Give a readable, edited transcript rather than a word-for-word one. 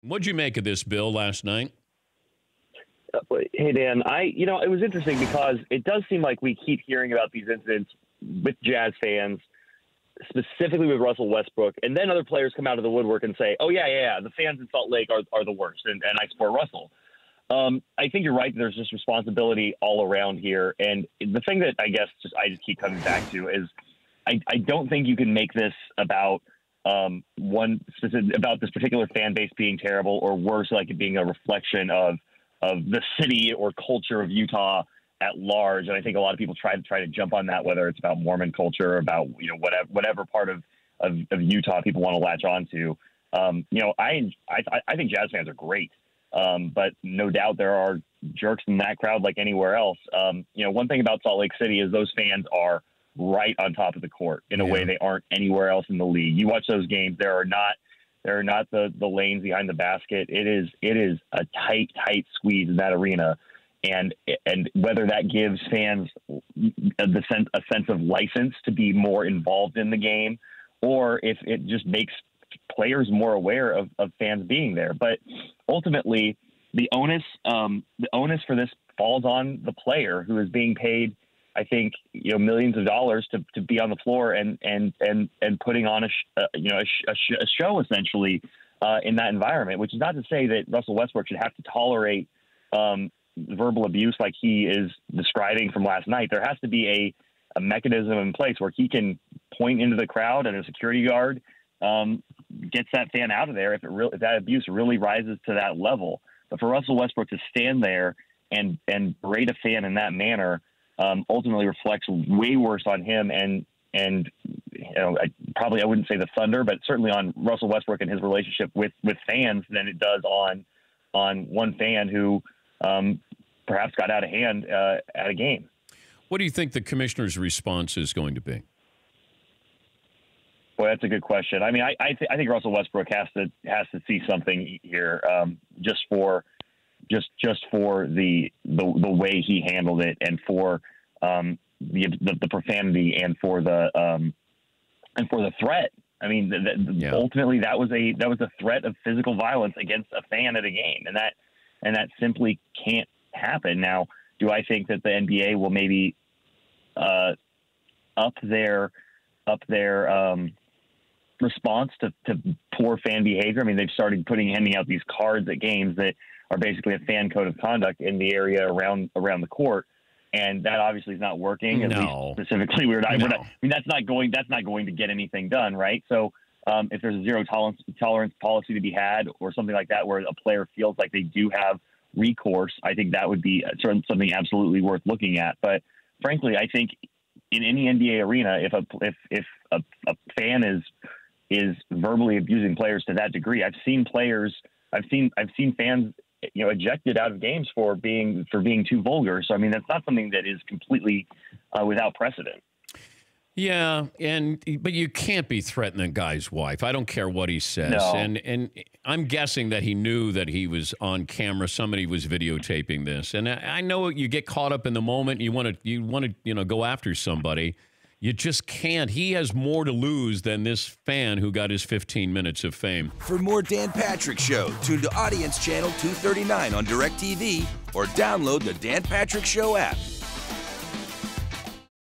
What'd you make of this, Bill, last night? Hey, Dan, it was interesting because it does seem like we keep hearing about these incidents with Jazz fans, specifically with Russell Westbrook, and then other players come out of the woodwork and say, oh, yeah, the fans in Salt Lake are the worst, and I support Russell. I think you're right. There's just responsibility all around here. And the thing that I just keep coming back to is I don't think you can make this about about this particular fan base being terrible, or worse, like it being a reflection of the city or culture of Utah at large. And I think a lot of people try to jump on that, whether it's about Mormon culture or about, whatever part of Utah people want to latch onto. I think Jazz fans are great. But no doubt there are jerks in that crowd like anywhere else. One thing about Salt Lake City is those fans are right on top of the court in a way they aren't anywhere else in the league. You watch those games, there are not the lanes behind the basket. It is a tight squeeze in that arena. And whether that gives fans a sense of license to be more involved in the game, or if it just makes players more aware of fans being there. But ultimately, the onus for this falls on the player, who is being paid, I think, millions of dollars to be on the floor and putting on a show essentially in that environment. Which is not to say that Russell Westbrook should have to tolerate verbal abuse like he is describing from last night. There has to be a mechanism in place where he can point into the crowd, and a security guard gets that fan out of there if that abuse really rises to that level. But for Russell Westbrook to stand there and berate a fan in that manner ultimately reflects way worse on him and I wouldn't say the Thunder, but certainly on Russell Westbrook and his relationship with fans than it does on one fan who perhaps got out of hand at a game. What do you think the commissioner's response is going to be? Well, that's a good question. I mean, I think Russell Westbrook has to see something here, just for the way he handled it, and for the profanity, and for the threat. I mean, ultimately that was a threat of physical violence against a fan at a game, and that simply can't happen. Now, do I think that the NBA will maybe up their response to poor fan behavior? I mean, they've started handing out these cards at games that are basically a fan code of conduct in the area around the court, and that obviously is not working. At least specifically, I mean, that's not going to get anything done, right? So, if there's a zero tolerance policy to be had, or something like that, where a player feels like they do have recourse, I think that would be something absolutely worth looking at. But frankly, I think in any NBA arena, if a fan is verbally abusing players to that degree, I've seen fans, ejected out of games for being too vulgar. So I mean, that's not something that is completely without precedent. Yeah, but you can't be threatening a guy's wife. I don't care what he says. No. And I'm guessing that he knew that he was on camera. Somebody was videotaping this. And I know you get caught up in the moment. You want to go after somebody. You just can't. He has more to lose than this fan who got his 15 minutes of fame. For more Dan Patrick Show, tune to Audience Channel 239 on DirecTV or download the Dan Patrick Show app.